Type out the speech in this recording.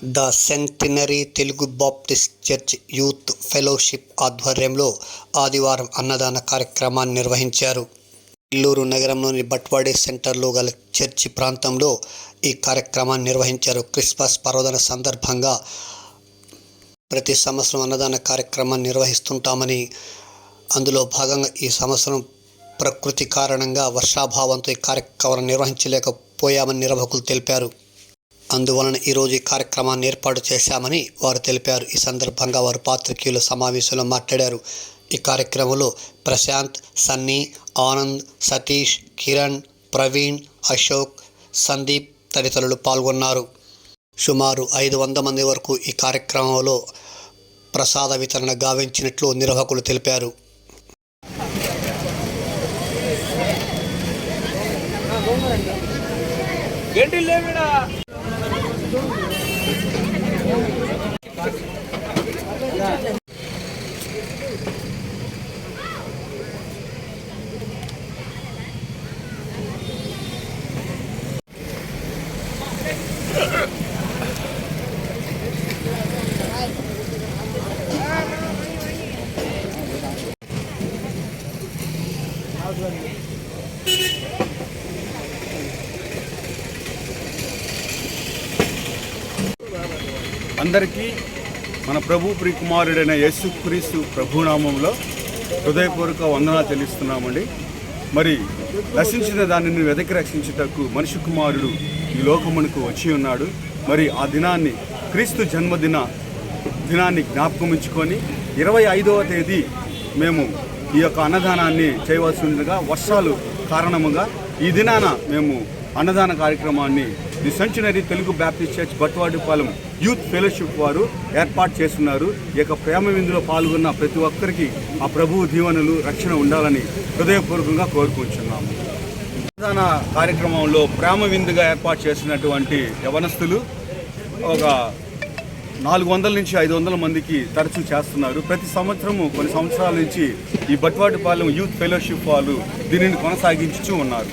The centenary Telugu Baptist church youth fellowship ఆధ్వర్యంలో ఆదివారం అన్నదాన కార్యక్రమాన్ని నిర్వహించారు. నెల్లూరు నగరంలోని బట్వాడి సెంటర్లో గల చర్చి ప్రాంతంలో ఈ కార్యక్రమాన్ని నిర్వహించారు. క్రిస్మస్ పర్వదిన సందర్భంగా ప్రతి సంవత్సరం అన్నదాన కార్యక్రమాన్ని నిర్వహిస్తుంటామని, అందులో భాగంగా ఈ సంవత్సరం ప్రకృతి కారణంగా వర్షాభావంతో ఈ కార్యక్రమం నిర్వహించలేకపోయామని నిర్వాహకులు తెలిపారు. అందువలన ఈరోజు ఈ కార్యక్రమాన్ని ఏర్పాటు చేశామని వారు తెలిపారు. ఈ సందర్భంగా వారు పాత్రికేయుల సమావేశంలో మాట్లాడారు. ఈ కార్యక్రమంలో ప్రశాంత్, సన్నీ, ఆనంద్, సతీష్, కిరణ్, ప్రవీణ్, అశోక్, సందీప్ తదితరులు పాల్గొన్నారు. సుమారు 500 మంది వరకు ఈ కార్యక్రమంలో ప్రసాద వితరణ గావించినట్లు నిర్వాహకులు తెలిపారు. అందరికీ మన ప్రభు ప్రియకుమారుడైన యేసుక్రీస్తు ప్రభునామంలో హృదయపూర్వక వందనాలు చెల్లిస్తున్నామండి. మరి రక్షించిన దానిని వెదకి రక్షించుటకు మనిషి కుమారుడు ఈ లోకమునకు వచ్చి ఉన్నాడు. మరి ఆ దినాన్ని, క్రీస్తు దినాన్ని జ్ఞాపకం ఉంచుకొని 25వ తేదీ మేము ఈ యొక్క అన్నదానాన్ని చేయవలసి ఉండగా వర్షాలు కారణముగా ఈ దినాన మేము అన్నదాన కార్యక్రమాన్ని the centenary Telugu Baptist church Batwadipalem youth fellowship వారు ఏర్పాటు చేస్తున్నారు. ఈ యొక్క ప్రేమ విందులో పాల్గొన్న ప్రతి ఒక్కరికి ఆ ప్రభువు దీవెనలు, రక్షణ ఉండాలని హృదయపూర్వకంగా కోరుకుంటున్నాము. అన్నదాన కార్యక్రమంలో ప్రేమ విందుగా ఏర్పాటు చేసినటువంటి యవనస్తులు ఒక 400 నుంచి 500 మందికి తరచూ చేస్తున్నారు. ప్రతి సంవత్సరము కొన్ని సంవత్సరాల నుంచి ఈ బట్వాడిపాలెం యూత్ ఫెలోషిప్ వాళ్ళు దీనిని కొనసాగించుతూ ఉన్నారు.